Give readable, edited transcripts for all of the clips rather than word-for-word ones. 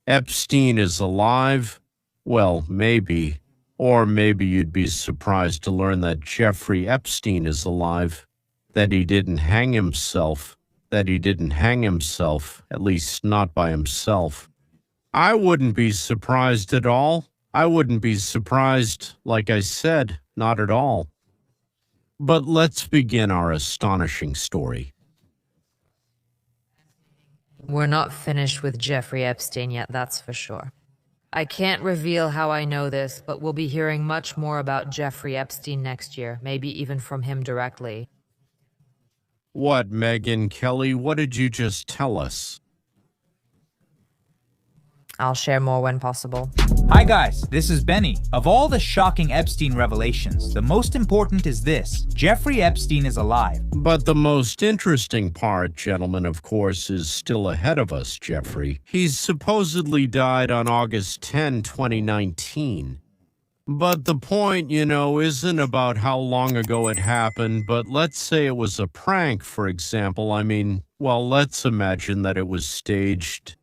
Epstein is alive? Well, maybe. Or maybe you'd be surprised to learn that Jeffrey Epstein is alive. That he didn't hang himself. At least not by himself. I wouldn't be surprised at all. I wouldn't be surprised, like I said, not at all. But let's begin our astonishing story. We're not finished with Jeffrey Epstein yet, that's for sure. I can't reveal how I know this, but we'll be hearing much more about Jeffrey Epstein next year, maybe even from him directly. What, Megan Kelly, what did you just tell us? I'll share more when possible. Hi guys, this is Benny. Of all the shocking Epstein revelations, the most important is this: Jeffrey Epstein is alive. But the most interesting part, gentlemen, of course, is still ahead of us, Jeffrey. He's supposedly died on August 10, 2019. But the point, isn't about how long ago it happened, but let's say it was a prank, for example. Let's imagine that it was staged.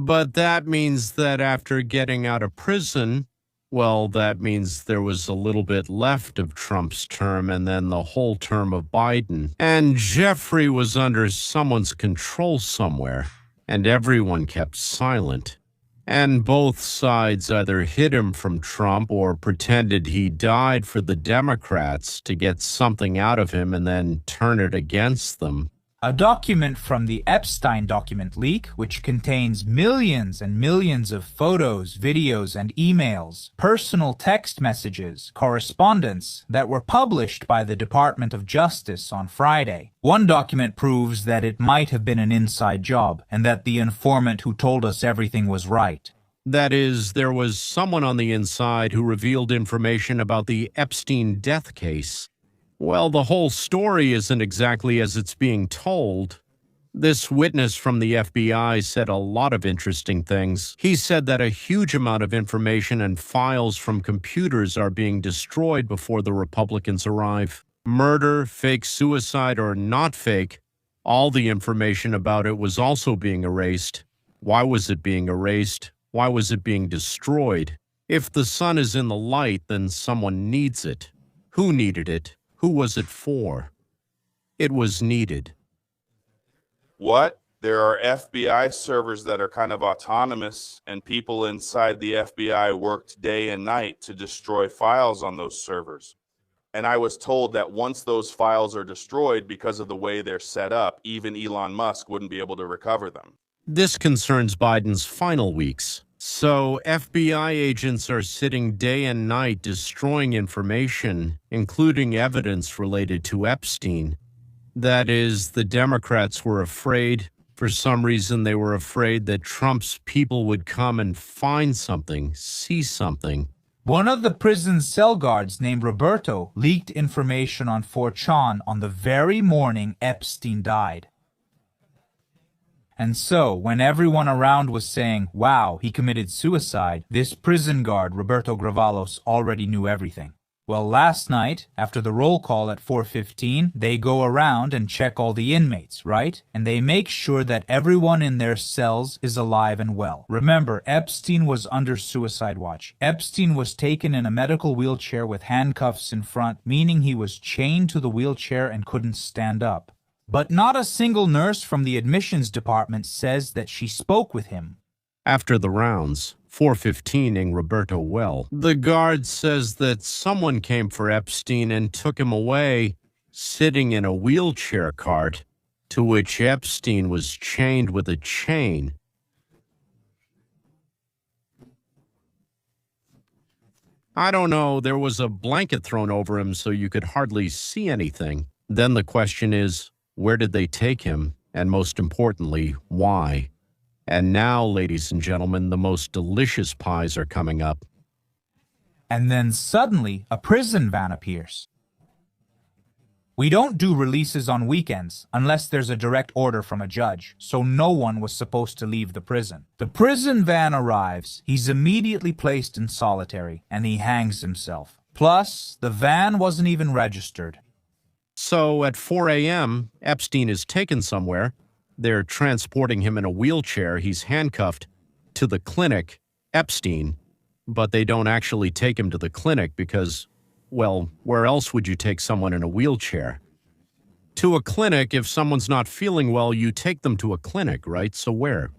But that means that after getting out of prison, that means there was a little bit left of Trump's term and then the whole term of Biden. And Jeffrey was under someone's control somewhere, and everyone kept silent. And both sides either hid him from Trump or pretended he died for the Democrats to get something out of him and then turn it against them. A document from the Epstein document leak, which contains millions and millions of photos, videos, and emails, personal text messages, correspondence that were published by the Department of Justice on Friday. One document proves that it might have been an inside job and that the informant who told us everything was right. That is, there was someone on the inside who revealed information about the Epstein death case. Well, the whole story isn't exactly as it's being told. This witness from the FBI said a lot of interesting things. He said that a huge amount of information and files from computers are being destroyed before the Republicans arrive. Murder, fake suicide, or not fake, all the information about it was also being erased. Why was it being erased? Why was it being destroyed? If the sun is in the light, then someone needs it. Who needed it? Who was it for? It was needed. What? There are FBI servers that are kind of autonomous, and people inside the FBI worked day and night to destroy files on those servers. And I was told that once those files are destroyed because of the way they're set up, even Elon Musk wouldn't be able to recover them. This concerns Biden's final weeks. So FBI agents are sitting day and night destroying information, including evidence related to Epstein. That is, the Democrats were afraid. For some reason, they were afraid that Trump's people would come and find something, see something. One of the prison cell guards named Roberto leaked information on 4chan on the very morning Epstein died. And so, when everyone around was saying, wow, he committed suicide, this prison guard, Roberto Gravalos, already knew everything. Well, last night, after the roll call at 4:15, they go around and check all the inmates, right? And they make sure that everyone in their cells is alive and well. Remember, Epstein was under suicide watch. Epstein was taken in a medical wheelchair with handcuffs in front, meaning he was chained to the wheelchair and couldn't stand up. But not a single nurse from the admissions department says that she spoke with him. After the rounds, 4:15ing Roberto well, the guard says that someone came for Epstein and took him away, sitting in a wheelchair cart, to which Epstein was chained with a chain. I don't know, there was a blanket thrown over him so you could hardly see anything. Then the question is, where did they take him? And most importantly, why? And now, ladies and gentlemen, the most delicious pies are coming up. And then suddenly, a prison van appears. We don't do releases on weekends unless there's a direct order from a judge, so no one was supposed to leave the prison. The prison van arrives, he's immediately placed in solitary, and he hangs himself. Plus, the van wasn't even registered. So at 4 a.m., Epstein is taken somewhere. They're transporting him in a wheelchair. He's handcuffed to the clinic, Epstein, but they don't actually take him to the clinic because, well, where else would you take someone in a wheelchair? To a clinic, if someone's not feeling well, you take them to a clinic, right? So where?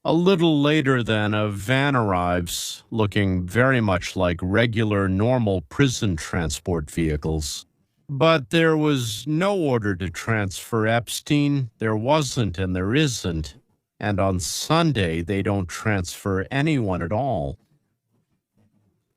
A little later then, a van arrives, looking very much like regular, normal prison transport vehicles. But there was no order to transfer Epstein. There wasn't, and there isn't. And on Sunday, they don't transfer anyone at all.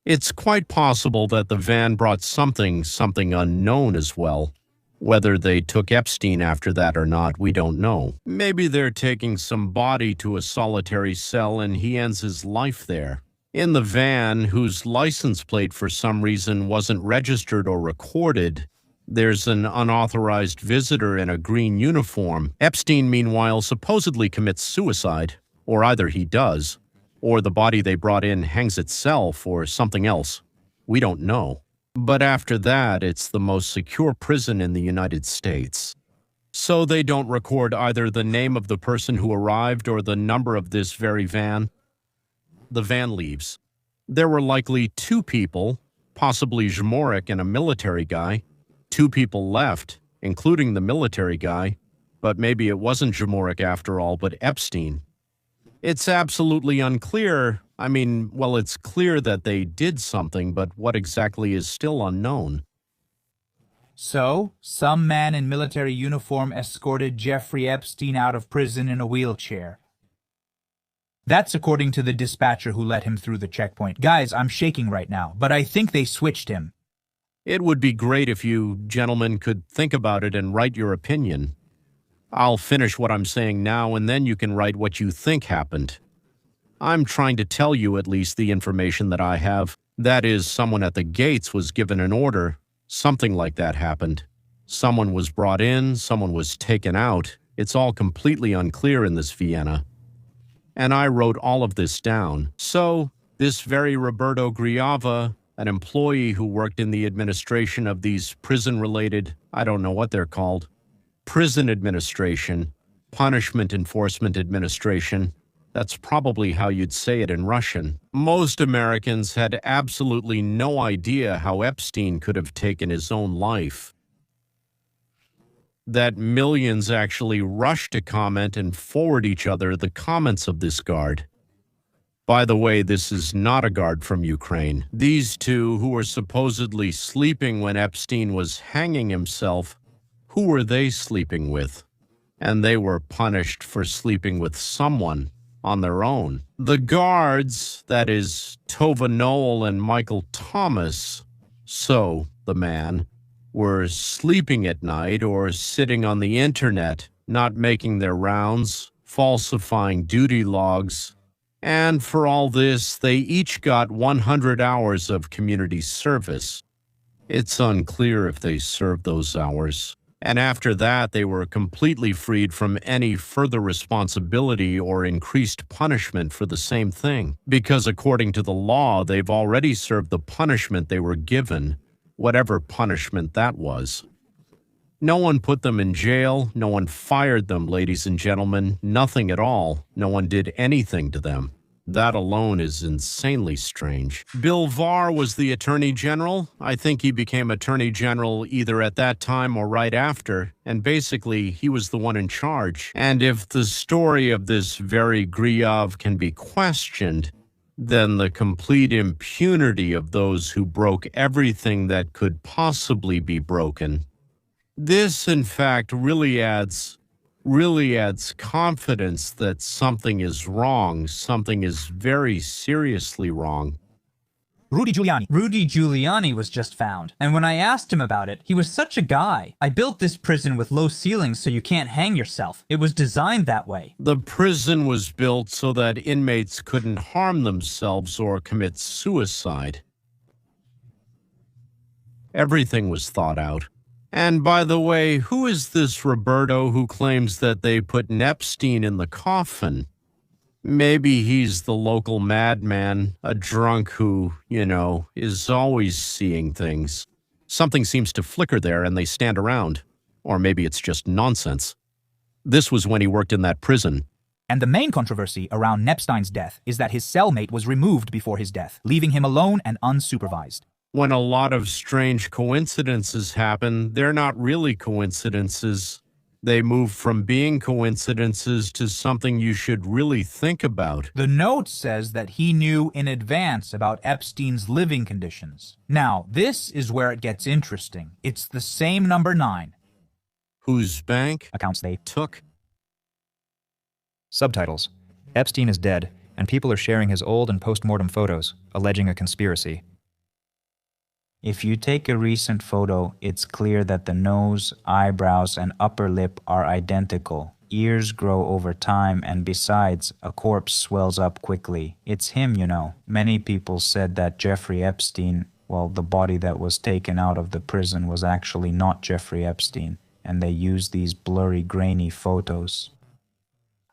It's quite possible that the van brought something unknown as well. Whether they took Epstein after that or not, we don't know. Maybe they're taking some body to a solitary cell and he ends his life there. In the van, whose license plate for some reason wasn't registered or recorded, there's an unauthorized visitor in a green uniform. Epstein, meanwhile, supposedly commits suicide, or either he does, or the body they brought in hangs itself, or something else. We don't know. But after that, it's the most secure prison in the United States. So they don't record either the name of the person who arrived or the number of this very van. The van leaves. There were likely 2 people, possibly Zmorek and a military guy. 2 people left, including the military guy, but maybe it wasn't Zmorek after all, but Epstein. It's absolutely unclear. I mean, well, it's clear that they did something, but what exactly is still unknown. So, some man in military uniform escorted Jeffrey Epstein out of prison in a wheelchair. That's according to the dispatcher who let him through the checkpoint. Guys, I'm shaking right now, but I think they switched him. It would be great if you gentlemen could think about it and write your opinion. I'll finish what I'm saying now, and then you can write what you think happened. I'm trying to tell you at least the information that I have. That is, someone at the gates was given an order. Something like that happened. Someone was brought in, someone was taken out. It's all completely unclear in this Vienna. And I wrote all of this down. So, this very Roberto Griava, an employee who worked in the administration of these prison-related, I don't know what they're called, prison administration, punishment enforcement administration. That's probably how you'd say it in Russian. Most Americans had absolutely no idea how Epstein could have taken his own life. That millions actually rushed to comment and forward each other the comments of this guard. By the way, this is not a guard from Ukraine. These 2 who were supposedly sleeping when Epstein was hanging himself, who were they sleeping with? And they were punished for sleeping with someone on their own. The guards, that is, Tova Noel and Michael Thomas, so the man, were sleeping at night or sitting on the internet, not making their rounds, falsifying duty logs. And for all this, they each got 100 hours of community service. It's unclear if they served those hours. And after that, they were completely freed from any further responsibility or increased punishment for the same thing. Because according to the law, they've already served the punishment they were given, whatever punishment that was. No one put them in jail. No one fired them, ladies and gentlemen. Nothing at all. No one did anything to them. That alone is insanely strange. Bill Barr was the Attorney General. I think he became Attorney General either at that time or right after, and basically he was the one in charge. And if the story of this very Griav can be questioned, then the complete impunity of those who broke everything that could possibly be broken. This, in fact, really adds confidence that something is wrong, something is very seriously wrong. Rudy Giuliani was just found, and when I asked him about it, he was such a guy. I built this prison with low ceilings so you can't hang yourself. It was designed that way. The prison was built so that inmates couldn't harm themselves or commit suicide. Everything was thought out. And by the way, who is this Roberto who claims that they put Epstein in the coffin? Maybe he's the local madman, a drunk who, is always seeing things. Something seems to flicker there and they stand around. Or maybe it's just nonsense. This was when he worked in that prison. And the main controversy around Epstein's death is that his cellmate was removed before his death, leaving him alone and unsupervised. When a lot of strange coincidences happen, they're not really coincidences. They move from being coincidences to something you should really think about. The note says that he knew in advance about Epstein's living conditions. Now, this is where it gets interesting. It's the same number 9. Whose bank Accounts they took? Subtitles. Epstein is dead, and people are sharing his old and post-mortem photos, alleging a conspiracy. If you take a recent photo, it's clear that the nose, eyebrows, and upper lip are identical. Ears grow over time, and besides, a corpse swells up quickly. It's him, you know. Many people said that Jeffrey Epstein, well, the body that was taken out of the prison was actually not Jeffrey Epstein, and they used these blurry, grainy photos.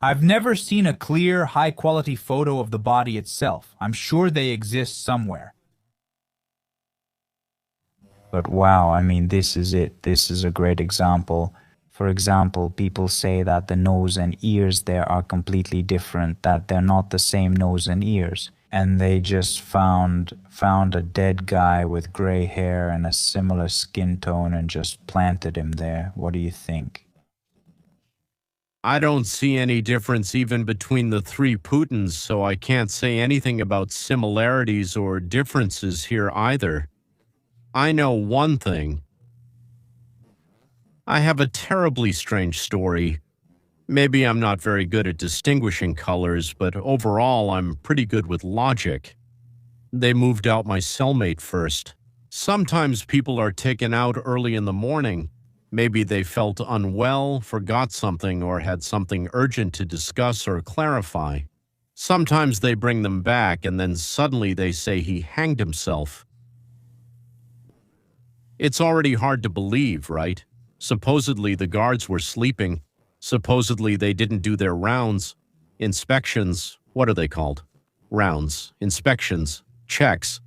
I've never seen a clear, high-quality photo of the body itself. I'm sure they exist somewhere. But wow, I mean, this is it. This is a great example. For example, people say that the nose and ears there are completely different, that they're not the same nose and ears. And they just found a dead guy with gray hair and a similar skin tone and just planted him there. What do you think? I don't see any difference even between the 3 Putins, so I can't say anything about similarities or differences here either. I know one thing. I have a terribly strange story. Maybe I'm not very good at distinguishing colors, but overall I'm pretty good with logic. They moved out my cellmate first. Sometimes people are taken out early in the morning. Maybe they felt unwell, forgot something, or had something urgent to discuss or clarify. Sometimes they bring them back, and then suddenly they say he hanged himself. It's already hard to believe, right? Supposedly the guards were sleeping. Supposedly they didn't do their rounds. Inspections, what are they called? Rounds, inspections, checks.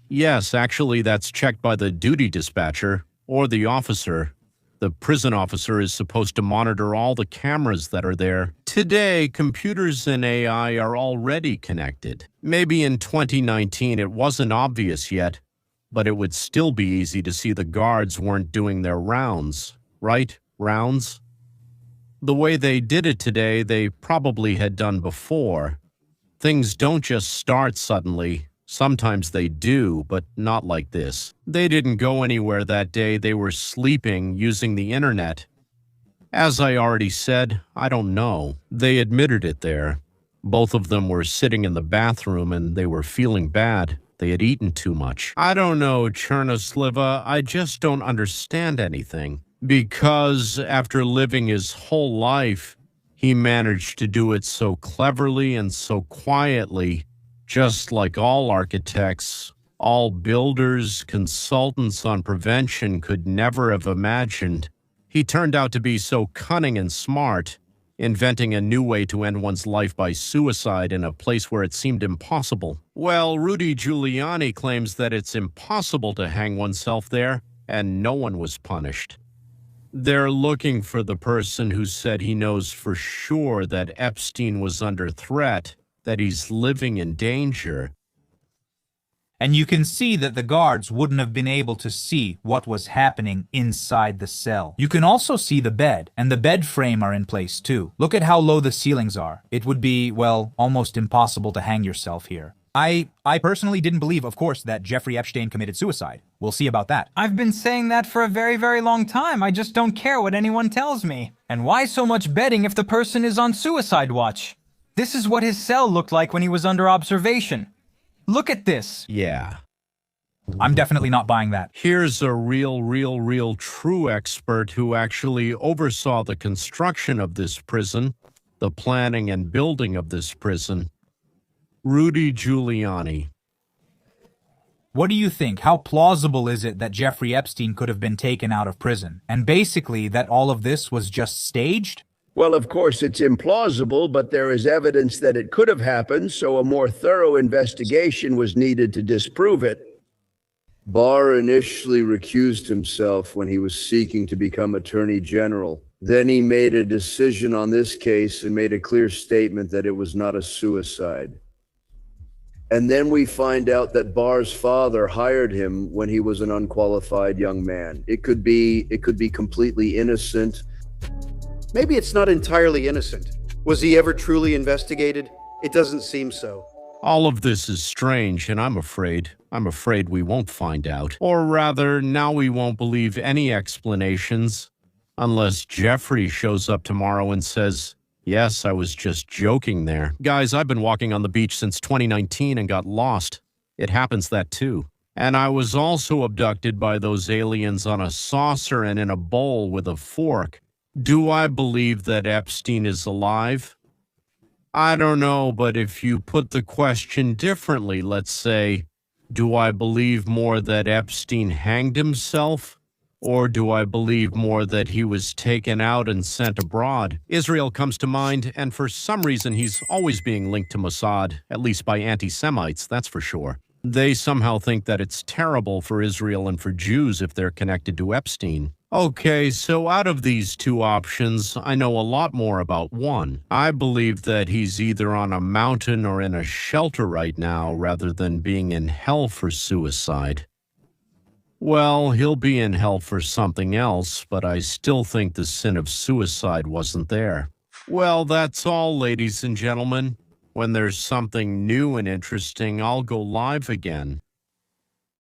Yes, actually that's checked by the duty dispatcher or the officer. The prison officer is supposed to monitor all the cameras that are there. Today, computers and AI are already connected. Maybe in 2019 it wasn't obvious yet, but it would still be easy to see the guards weren't doing their rounds, right? Rounds? The way they did it today, they probably had done before. Things don't just start suddenly. Sometimes they do, but not like this. They didn't go anywhere that day. They were sleeping, using the internet. As I already said, I don't know. They admitted it there. Both of them were sitting in the bathroom and they were feeling bad. They had eaten too much. I don't know, Chernosliva. I just don't understand anything. Because after living his whole life, he managed to do it so cleverly and so quietly, just like all architects, all builders, consultants on prevention could never have imagined. He turned out to be so cunning and smart, inventing a new way to end one's life by suicide in a place where it seemed impossible. Well, Rudy Giuliani claims that it's impossible to hang oneself there, and no one was punished. They're looking for the person who said he knows for sure that Epstein was under threat, that he's living in danger. And you can see that the guards wouldn't have been able to see what was happening inside the cell. You can also see the bed, and the bed frame are in place too. Look at how low the ceilings are. It would be, well, almost impossible to hang yourself here. I personally didn't believe, of course, that Jeffrey Epstein committed suicide. We'll see about that. I've been saying that for a very, very long time. I just don't care what anyone tells me. And why so much betting if the person is on suicide watch? This is what his cell looked like when he was under observation. Look at this. Yeah. I'm definitely not buying that. Here's a real true expert who actually oversaw the construction of this prison, the planning and building of this prison. Rudy Giuliani. What do you think? How plausible is it that Jeffrey Epstein could have been taken out of prison? And basically that all of this was just staged? Well, of course, it's implausible, but there is evidence that it could have happened, so a more thorough investigation was needed to disprove it. Barr initially recused himself when he was seeking to become Attorney General. Then he made a decision on this case and made a clear statement that it was not a suicide. And then we find out that Barr's father hired him when he was an unqualified young man. It could be completely innocent. Maybe it's not entirely innocent. Was he ever truly investigated? It doesn't seem so. All of this is strange, and I'm afraid we won't find out. Or rather, now we won't believe any explanations unless Jeffrey shows up tomorrow and says, "Yes, I was just joking there. Guys, I've been walking on the beach since 2019 and got lost. It happens that too. And I was also abducted by those aliens on a saucer and in a bowl with a fork. Do I believe that Epstein is alive? I don't know, but if you put the question differently, let's say, do I believe more that Epstein hanged himself? Or do I believe more that he was taken out and sent abroad? Israel comes to mind, and for some reason he's always being linked to Mossad, at least by anti-Semites, that's for sure. They somehow think that it's terrible for Israel and for Jews if they're connected to Epstein. Okay, so out of these two options, I know a lot more about one. I believe that he's either on a mountain or in a shelter right now rather than being in hell for suicide. Well, he'll be in hell for something else, but I still think the sin of suicide wasn't there. Well, that's all, ladies and gentlemen. When there's something new and interesting, I'll go live again.